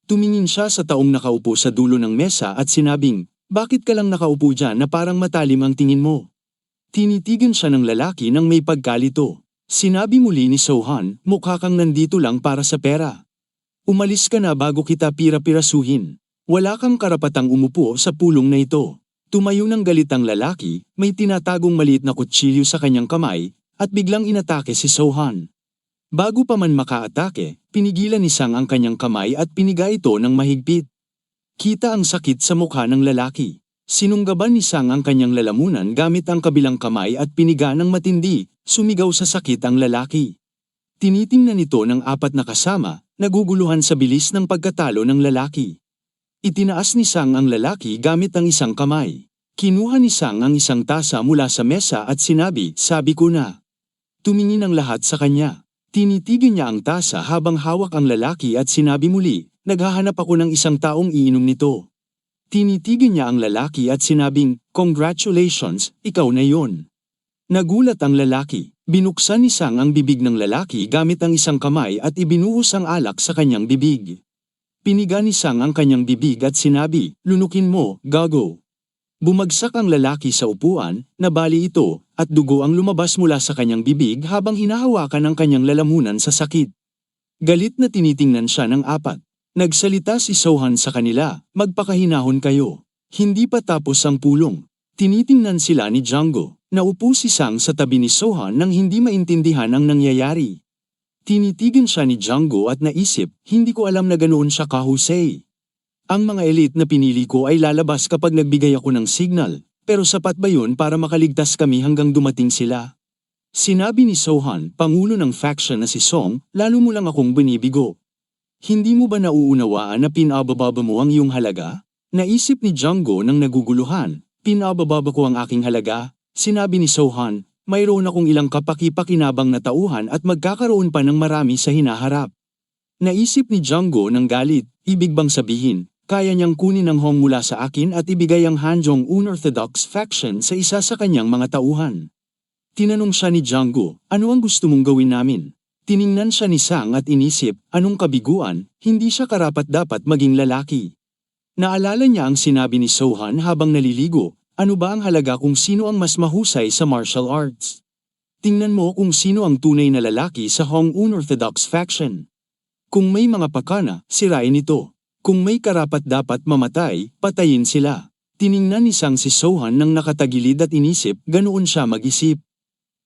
Tumingin siya sa taong nakaupo sa dulo ng mesa at sinabing, "Bakit ka lang nakaupo dyan na parang matalim ang tingin mo?" Tinitigan siya ng lalaki nang may pagkalito. Sinabi muli ni Sohan, "Mukha kang nandito lang para sa pera. Umalis ka na bago kita pira-pirasuhin. Wala kang karapatang umupo sa pulong na ito." Tumayo ng galit ang lalaki, may tinatagong maliit na kutsilyo sa kanyang kamay, at biglang inatake si Sohan. Bago pa man makaatake, pinigilan ni Sang ang kanyang kamay at piniga ito ng mahigpit. Kita ang sakit sa mukha ng lalaki. Sinunggaban ni Sang ang kanyang lalamunan gamit ang kabilang kamay at piniga ng matindi, sumigaw sa sakit ang lalaki. Tinitingnan ito ng apat na kasama, naguguluhan sa bilis ng pagkatalo ng lalaki. Itinaas ni Sang ang lalaki gamit ang isang kamay. Kinuha ni Sang ang isang tasa mula sa mesa at sinabi, "Sabi ko na." Tumingin ang lahat sa kanya. Tinitigan niya ang tasa habang hawak ang lalaki at sinabi muli, "Naghahanap ako ng isang taong iinom nito." Tinitigan niya ang lalaki at sinabing, "Congratulations, ikaw na yon." Nagulat ang lalaki. Binuksan ni Sang ang bibig ng lalaki gamit ang isang kamay at ibinuhos ang alak sa kanyang bibig. Piniga ni Sang ang kanyang bibig at sinabi, "Lunukin mo, gago." Bumagsak ang lalaki sa upuan, nabali ito, at dugo ang lumabas mula sa kanyang bibig habang hinahawakan ang kanyang lalamunan sa sakit. Galit na tinitingnan siya ng apat. Nagsalita si Sohan sa kanila, "Magpakahinahon kayo. Hindi pa tapos ang pulong." Tinitingnan sila ni Django. Naupo si Sang sa tabi ni Sohan nang hindi maintindihan ang nangyayari. Tinitigan siya ni Django at naisip, "Hindi ko alam na ganoon siya kahusay. Ang mga elite na pinili ko ay lalabas kapag nagbigay ako ng signal, pero sapat ba yun para makaligtas kami hanggang dumating sila?" Sinabi ni Sohan, pangulo ng faction na si Song, "Lalo mo lang akong binibigo. Hindi mo ba nauunawaan na pinabababa mo ang iyong halaga?" Naisip ni Django nang naguguluhan, "Pinabababa ko ang aking halaga?" Sinabi ni Sohan, "Mayroon akong ilang kapaki-pakinabang na tauhan at magkakaroon pa ng marami sa hinaharap." Naisip ni Django ng galit, ibig bang sabihin, kaya niyang kunin ang Hong mula sa akin at ibigay ang Hanjong Unorthodox faction sa isa sa kanyang mga tauhan. Tinanong siya ni Django, "Ano ang gusto mong gawin namin?" Tiningnan siya ni Sang at inisip, anong kabiguan, hindi siya karapat-dapat maging lalaki. Naalala niya ang sinabi ni Sohan habang naliligo, "Ano ba ang halaga kung sino ang mas mahusay sa martial arts? Tingnan mo kung sino ang tunay na lalaki sa Hong Unorthodox faction. Kung may mga pakana, sirain ito. Kung may karapat-dapat mamatay, patayin sila." Tiningnan ni Sang si Sohan nang nakatagilid at inisip, ganoon siya mag-isip.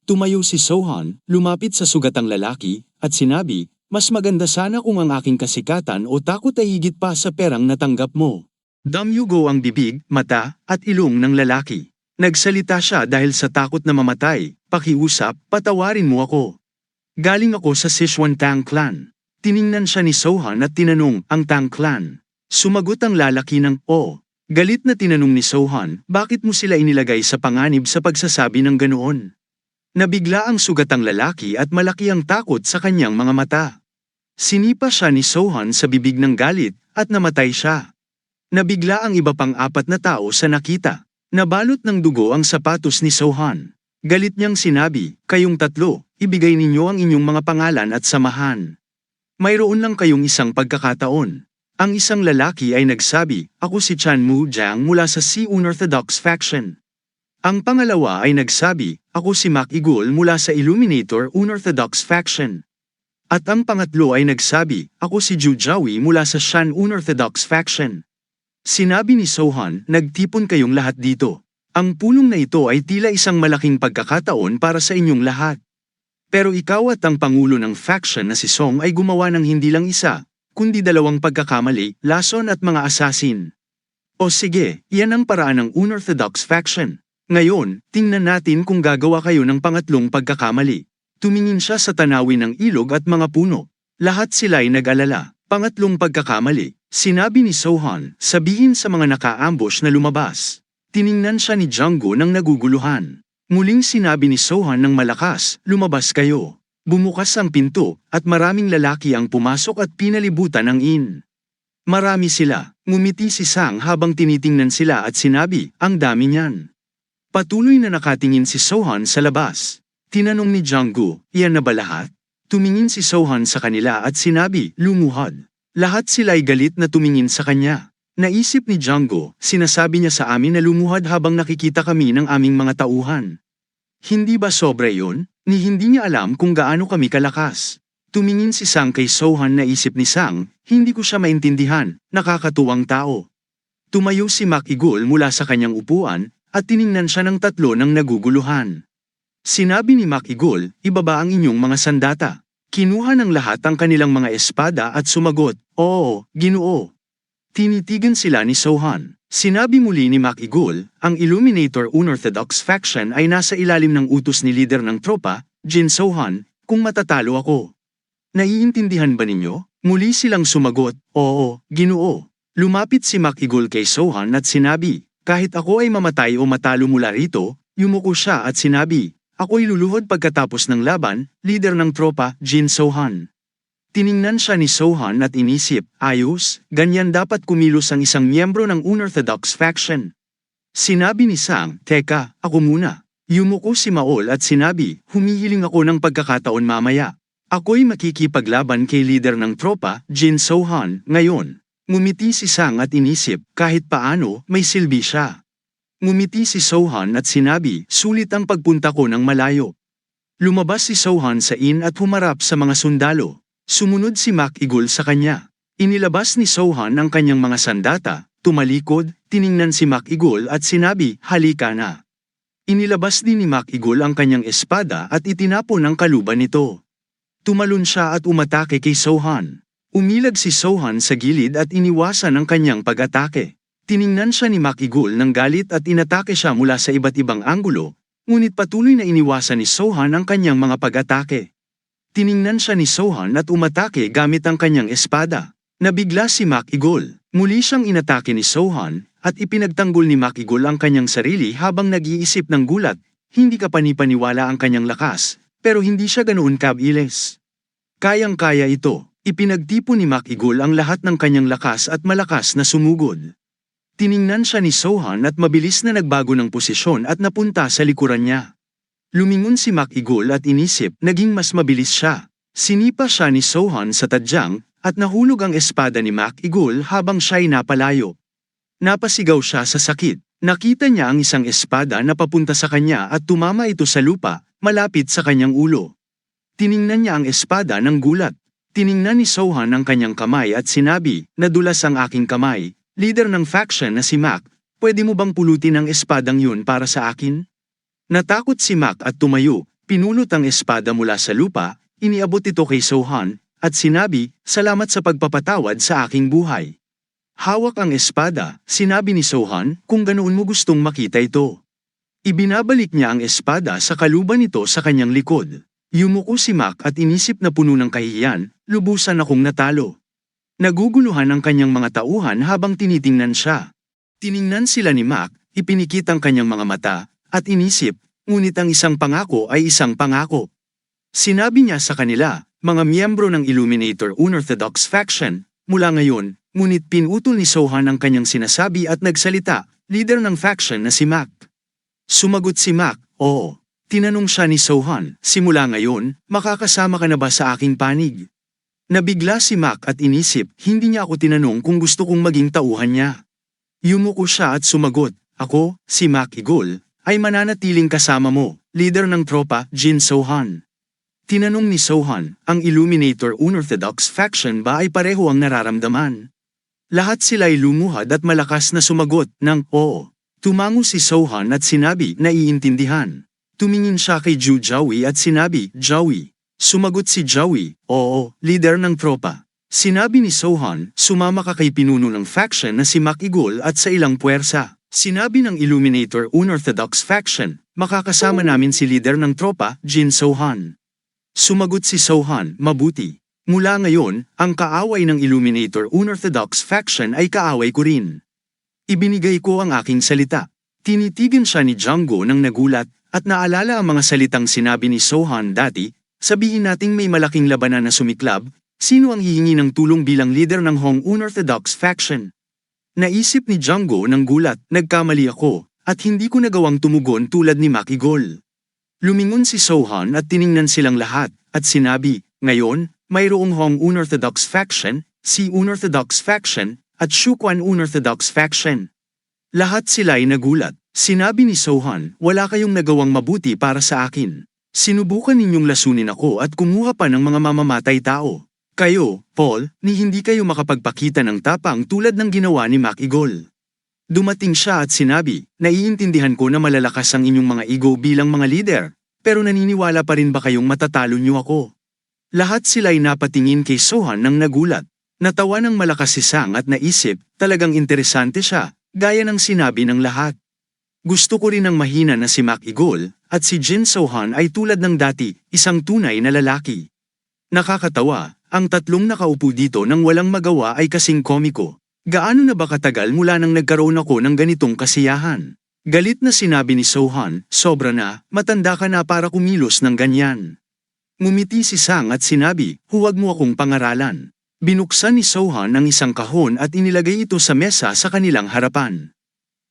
Tumayo si Sohan, lumapit sa sugatang lalaki, at sinabi, "Mas maganda sana kung ang aking kasikatan o takot ay higit pa sa perang natanggap mo." Damyugo ang bibig, mata, at ilong ng lalaki. Nagsalita siya dahil sa takot na mamatay, "Pakiusap, patawarin mo ako. Galing ako sa Sichuan Tang Clan." Tiningnan siya ni Sohan at tinanong, "Ang Tang Clan?" Sumagot ang lalaki ng, "O." Galit na tinanong ni Sohan, "Bakit mo sila inilagay sa panganib sa pagsasabi ng ganoon?" Nabigla ang sugatang lalaki at malaki ang takot sa kanyang mga mata. Sinipa siya ni Sohan sa bibig ng galit, at namatay siya. Nabigla ang iba pang apat na tao sa nakita. Nabalot ng dugo ang sapatos ni Sohan. Galit niyang sinabi, "Kayong tatlo, ibigay ninyo ang inyong mga pangalan at samahan. Mayroon lang kayong isang pagkakataon." Ang isang lalaki ay nagsabi, "Ako si Chan Mu Jiang mula sa Si Unorthodox faction." Ang pangalawa ay nagsabi, "Ako si Mac Igul mula sa Illuminator Unorthodox faction." At ang pangatlo ay nagsabi, "Ako si Zhu Jiawi mula sa Shan Unorthodox faction." Sinabi ni Sohan, "Nagtipon kayong lahat dito. Ang pulong na ito ay tila isang malaking pagkakataon para sa inyong lahat. Pero ikaw at ang pangulo ng faction na si Song ay gumawa ng hindi lang isa, kundi dalawang pagkakamali, lason at mga asasin. O sige, iyan ang paraan ng Unorthodox faction. Ngayon, tingnan natin kung gagawa kayo ng pangatlong pagkakamali." Tumingin siya sa tanawin ng ilog at mga puno. Lahat sila ay nag-alala. "Pangatlong pagkakamali," sinabi ni Sohan, "sabihin sa mga naka-ambush na lumabas." Tiningnan siya ni Django nang naguguluhan. Muling sinabi ni Sohan ng malakas, "Lumabas kayo." Bumukas ang pinto, at maraming lalaki ang pumasok at pinalibutan ang inn. Marami sila. Ngumiti si Sang habang tinitingnan sila at sinabi, "Ang dami niyan." Patuloy na nakatingin si Sohan sa labas. Tinanong ni Django, "Iyan na ba lahat?" Tumingin si Sohan sa kanila at sinabi, "Lumuhod." Lahat sila'y galit na tumingin sa kanya. Naisip ni Django, sinasabi niya sa amin na lumuhad habang nakikita kami ng aming mga tauhan. Hindi ba sobra yun? Ni hindi niya alam kung gaano kami kalakas. Tumingin si Sang kay Sohan na isip ni Sang, hindi ko siya maintindihan, nakakatuwang tao. Tumayo si Makigul mula sa kanyang upuan, at tiningnan siya ng tatlo ng naguguluhan. Sinabi ni Makigul, ibaba ang inyong mga sandata. Kinuha ng lahat ang kanilang mga espada at sumagot, oo, Ginoo. Tinitigan sila ni Sohan. Sinabi muli ni Makigul, ang Illuminator Unorthodox faction ay nasa ilalim ng utos ni leader ng tropa, Jin Sohan, kung matatalo ako. Naiintindihan ba ninyo? Muli silang sumagot, oo, Ginoo. Lumapit si Makigul kay Sohan at sinabi, kahit ako ay mamatay o matalo mula rito, yumuko siya at sinabi, ako'y luluhod pagkatapos ng laban, leader ng tropa, Jin Sohan. Tiningnan siya ni Sohan at inisip, ayos, ganyan dapat kumilos ang isang miyembro ng Unorthodox faction. Sinabi ni Sang, teka, ako muna. Yumuko si Maol at sinabi, humihiling ako ng pagkakataon mamaya. Ako'y makikipaglaban kay leader ng tropa, Jin Sohan, ngayon. Ngumiti si Sang at inisip, kahit paano, may silbi siya. Ngumiti si Sohan at sinabi, sulit ang pagpunta ko ng malayo. Lumabas si Sohan sa inn at humarap sa mga sundalo. Sumunod si Makigul sa kanya. Inilabas ni Sohan ang kanyang mga sandata, tumalikod, tiningnan si Makigul at sinabi, halika na. Inilabas din ni Makigul ang kanyang espada at itinapon ang kaluban nito. Tumalon siya at umatake kay Sohan. Umilag si Sohan sa gilid at iniwasan ang kanyang pag-atake. Tiningnan siya ni Makigul ng galit at inatake siya mula sa iba't ibang anggulo, ngunit patuloy na iniwasan ni Sohan ang kanyang mga pag-atake. Tiningnan siya ni Sohan at umatake gamit ang kanyang espada. Nabigla si Makigul. Muli siyang inatake ni Sohan, at ipinagtanggol ni Makigul ang kanyang sarili habang nag-iisip ng gulat, hindi kapanipaniwala ang kanyang lakas, pero hindi siya ganoon kabilis. Kayang-kaya ito. Ipinagtipon ni Makigul ang lahat ng kanyang lakas at malakas na sumugod. Tiningnan siya ni Sohan at mabilis na nagbago ng posisyon at napunta sa likuran niya. Lumingon si Makigul at inisip, naging mas mabilis siya. Sinipa siya ni Sohan sa tadyang, at nahulog ang espada ni Makigul habang siya'y napalayo. Napasigaw siya sa sakit. Nakita niya ang isang espada na papunta sa kanya at tumama ito sa lupa, malapit sa kanyang ulo. Tiningnan niya ang espada ng gulat. Tiningnan ni Sohan ang kanyang kamay at sinabi, nadulas ang aking kamay, leader ng faction na si Mak, pwede mo bang pulutin ang espadang yun para sa akin? Natakot si Mak at tumayo, pinulot ang espada mula sa lupa, iniabot ito kay Sohan, at sinabi, salamat sa pagpapatawad sa aking buhay. Hawak ang espada, sinabi ni Sohan, kung ganoon mo gustong makita ito. Ibinabalik niya ang espada sa kaluban nito sa kanyang likod. Yumuko si Mak at inisip na puno ng kahihiyan, lubusan akong natalo. Naguguluhan ang kanyang mga tauhan habang tinitingnan siya. Tiningnan sila ni Mak, ipinikit ang kanyang mga mata, at inisip, ngunit ang isang pangako ay isang pangako. Sinabi niya sa kanila, mga miyembro ng Illuminator Unorthodox faction, mula ngayon, ngunit pinutol ni Sohan ang kanyang sinasabi at nagsalita, leader ng faction na si Mak. Sumagot si Mak, oo. Tinanong siya ni Sohan, simula ngayon, makakasama ka na ba sa aking panig? Nabigla si Mak at inisip, hindi niya ako tinanong kung gusto kong maging tauhan niya. Yumuko siya at sumagot, ako, si Makigul, ay mananatiling kasama mo, leader ng tropa, Jin Sohan. Tinanong ni Sohan, ang Illuminator Unorthodox faction ba ay pareho ang nararamdaman? Lahat sila'y lumuhad at malakas na sumagot ng oo. Tumango si Sohan at sinabi, naiintindihan. Tumingin siya kay Ju Joey at sinabi, Joey. Sumagot si Joey, oo, leader ng tropa. Sinabi ni Sohan, sumama ka kay pinuno ng faction na si Makigul at sa ilang puwersa. Sinabi ng Illuminator Unorthodox faction, makakasama namin si leader ng tropa, Jin Sohan. Sumagot si Sohan, mabuti. Mula ngayon, ang kaaway ng Illuminator Unorthodox faction ay kaaway ko rin. Ibinigay ko ang aking salita. Tinitigan siya ni Django nang nagulat, at naalala ang mga salitang sinabi ni Sohan dati, sabihin nating may malaking labanan na sumiklab, sino ang hihingi ng tulong bilang leader ng Hong Unorthodox faction? Naisip ni Django ng gulat, nagkamali ako, at hindi ko nagawang tumugon tulad ni Makigul. Lumingon si Sohan at tiningnan silang lahat, at sinabi, ngayon, mayroong Hong Unorthodox faction, Si Unorthodox Faction, at Shuquan Unorthodox Faction. Lahat sila ay nagulat. Sinabi ni Sohan, wala kayong nagawang mabuti para sa akin. Sinubukan ninyong lasunin ako at kumuha pa ng mga mamamatay tao. Kayo, Paul, ni hindi kayo makapagpakita ng tapang tulad ng ginawa ni McEagle. Dumating siya at sinabi, naiintindihan ko na malalakas ang inyong mga ego bilang mga leader, pero naniniwala pa rin ba kayong matatalo niyo ako? Lahat sila'y napatingin kay Sohan nang nagulat. Natawa ng malakas si Sang at naisip, talagang interesante siya, gaya ng sinabi ng lahat. Gusto ko rin ang mahina na si McEagle, at si Jin Sohan ay tulad ng dati, isang tunay na lalaki. Nakakatawa, ang tatlong nakaupo dito nang walang magawa ay kasing komiko. Gaano na ba katagal mula nang nagkaroon ako ng ganitong kasiyahan? Galit na sinabi ni Sohan, sobra na, matanda ka na para kumilos ng ganyan. Ngumiti si Sang at sinabi, huwag mo akong pangaralan. Binuksan ni Sohan ang isang kahon at inilagay ito sa mesa sa kanilang harapan.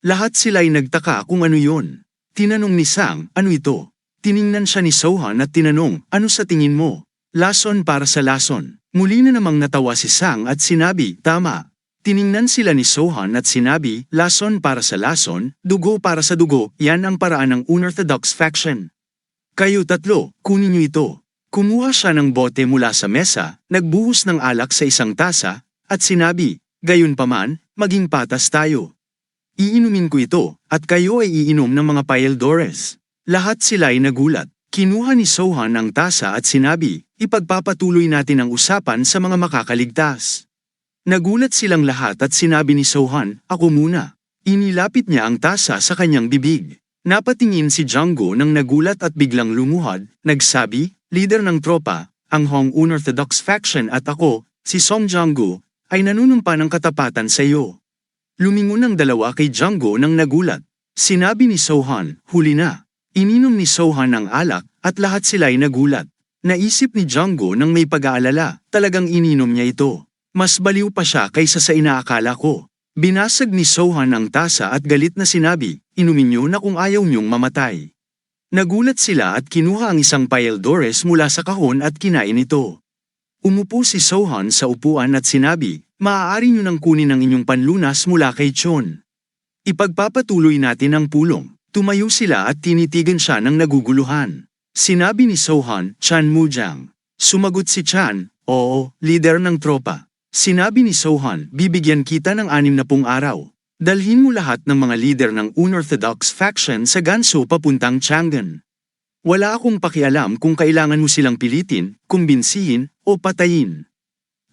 Lahat sila'y nagtaka kung ano yun. Tinanong ni Sang, ano ito? Tiningnan siya ni Sohan at tinanong, ano sa tingin mo? Lason para sa lason. Muli na namang natawa si Sang at sinabi, tama. Tiningnan sila ni Sohan at sinabi, lason para sa lason, dugo para sa dugo, yan ang paraan ng Unorthodox Faction. Kayo tatlo, kunin niyo ito. Kumuha siya ng bote mula sa mesa, nagbuhos ng alak sa isang tasa, at sinabi, gayunpaman, maging patas tayo. Iinumin ko ito, at kayo ay iinom ng mga paeldores. Lahat sila ay nagulat. Kinuha ni Sohan ang tasa at sinabi, ipagpapatuloy natin ang usapan sa mga makakaligtas. Nagulat silang lahat at sinabi ni Sohan, ako muna. Inilapit niya ang tasa sa kanyang bibig. Napatingin si Django nang nagulat at biglang lumuhad, nagsabi, leader ng tropa, ang Hong Unorthodox Faction at ako, si Song Django, ay nanunumpa ng katapatan sa iyo. Lumingon ang dalawa kay Django nang nagulat. Sinabi ni Sohan, huli na. Ininom ni Sohan ang alak at lahat sila'y nagulat. Naisip ni Django nang may pag-aalala, talagang ininom niya ito. Mas baliw pa siya kaysa sa inaakala ko. Binasag ni Sohan ang tasa at galit na sinabi, inumin niyo na kung ayaw niyong mamatay. Nagulat sila at kinuha ang isang paeldores mula sa kahon at kinain ito. Umupo si Sohan sa upuan at sinabi, maaari niyo nang kunin ang inyong panlunas mula kay Chon. Ipagpapatuloy natin ang pulong. Tumayo sila at tinitigan siya ng naguguluhan. Sinabi ni Sohan, Chan Mujang. Sumagot si Chan, oo, leader ng tropa. Sinabi ni Sohan, bibigyan kita ng 60 araw. Dalhin mo lahat ng mga leader ng Unorthodox Faction sa Gansu papuntang Chang'an. Wala akong pakialam kung kailangan mo silang pilitin, kumbinsihin, o patayin.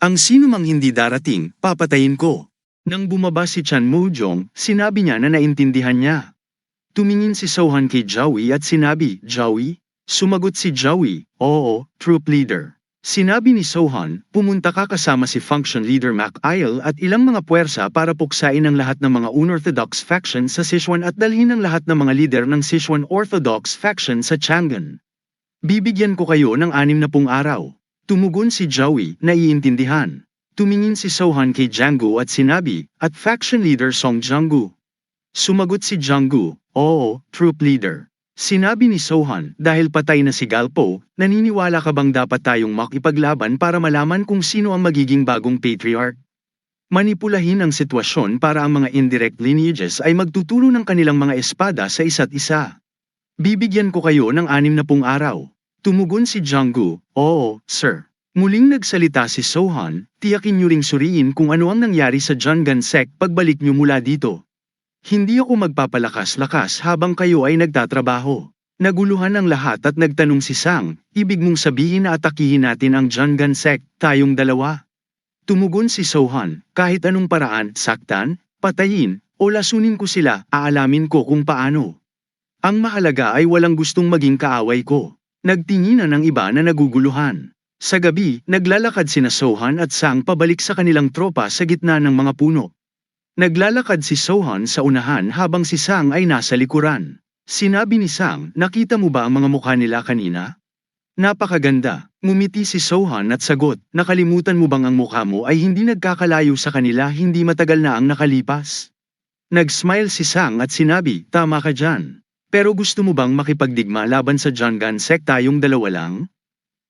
Ang sino mang hindi darating, papatayin ko. Nang bumaba si Chan Mujong, sinabi niya na naintindihan niya. Tumingin si Sohan kay Joey at sinabi, Joey? Sumagot si Joey, oo, troop leader. Sinabi ni Sohan, pumunta ka kasama si Function Leader McEagle at ilang mga puwersa para puksain ang lahat ng mga Unorthodox Faction sa Sichuan at dalhin ang lahat ng mga leader ng Sichuan Orthodox Faction sa Chang'an. Bibigyan ko kayo ng 60 araw. Tumugon si Joey, naiintindihan. Tumingin si Sohan kay Django at sinabi, at Faction Leader Song Django. Sumagot si Django, oo, troop leader. Sinabi ni Sohan, dahil patay na si Galpo, naniniwala ka bang dapat tayong makipaglaban para malaman kung sino ang magiging bagong patriarch? Manipulahin ang sitwasyon para ang mga indirect lineages ay magtuturo ng kanilang mga espada sa isa't isa. Bibigyan ko kayo ng 60 araw. Tumugon si Django, oo, sir. Muling nagsalita si Sohan, tiyakin niyo ring suriin kung ano ang nangyari sa Jungan Sect pagbalik niyo mula dito. Hindi ako magpapalakas-lakas habang kayo ay nagtatrabaho. Naguluhan ang lahat at nagtanong si Sang, ibig mong sabihin na atakihin natin ang Jungan Sect, tayong dalawa? Tumugon si Sohan, kahit anong paraan, saktan, patayin, o lasunin ko sila, aalamin ko kung paano. Ang mahalaga ay walang gustong maging kaaway ko. Nagtinginan ang iba na naguguluhan. Sa gabi, naglalakad sina Sohan at Sang pabalik sa kanilang tropa sa gitna ng mga puno. Naglalakad si Sohan sa unahan habang si Sang ay nasa likuran. Sinabi ni Sang, nakita mo ba ang mga mukha nila kanina? Napakaganda. Ngumiti si Sohan at sagot, nakalimutan mo bang ang mukha mo ay hindi nagkakalayo sa kanila hindi matagal na ang nakalipas? Nag-smile si Sang at sinabi, tama ka dyan. Pero gusto mo bang makipagdigma laban sa Jungan Sect tayong dalawa lang?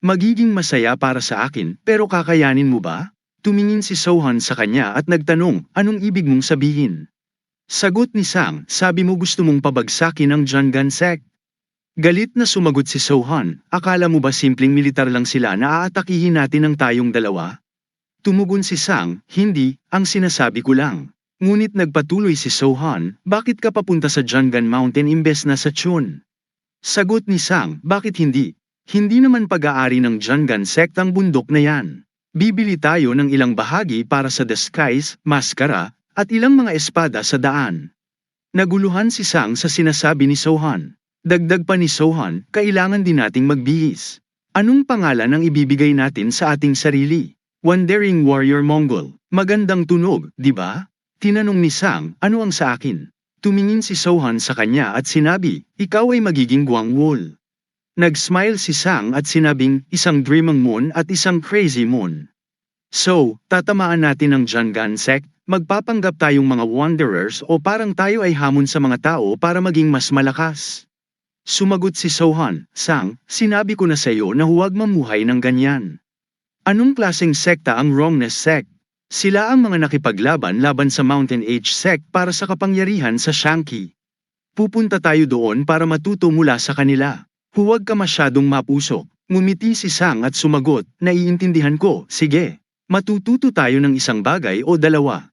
Magiging masaya para sa akin, pero kakayanin mo ba? Tumingin si Sohan sa kanya at nagtanong, anong ibig mong sabihin? Sagot ni Sang, sabi mo gusto mong pabagsakin ang Jangan sect. Galit na sumagot si Sohan, akala mo ba simpleng militar lang sila na aatakihin natin ang tayong dalawa? Tumugon si Sang, hindi, ang sinasabi ko lang. Ngunit nagpatuloy si Sohan, bakit ka papunta sa Jangan Mountain imbes na sa Chun? Sagot ni Sang, bakit hindi? Hindi naman pag-aari ng Jangan sect ang bundok na yan. Bibili tayo ng ilang bahagi para sa disguise, maskara, at ilang mga espada sa daan. Naguluhan si Sang sa sinasabi ni Sohan. Dagdag pa ni Sohan, kailangan din nating magbihis. Anong pangalan ang ibibigay natin sa ating sarili? Wandering Warrior Mongol. Magandang tunog, di ba? Tinanong ni Sang, ano ang sa akin? Tumingin si Sohan sa kanya at sinabi, ikaw ay magiging Gwangwol. Nag-smile si Sang at sinabing, isang Dreaming Moon at isang Crazy Moon. So, tatamaan natin ang Jangan sect, magpapanggap tayong mga wanderers o parang tayo ay hamon sa mga tao para maging mas malakas. Sumagot si Sohan, Sang, sinabi ko na sa iyo na huwag mamuhay ng ganyan. Anong klaseng sekta ang Wrongness sect? Sila ang mga nakipaglaban laban sa Mountain Age sect para sa kapangyarihan sa Shanxi. Pupunta tayo doon para matuto mula sa kanila. Huwag ka masyadong mapusok. Ngumiti si Sang at sumagot, naiintindihan ko, sige. Matututo tayo ng isang bagay o dalawa.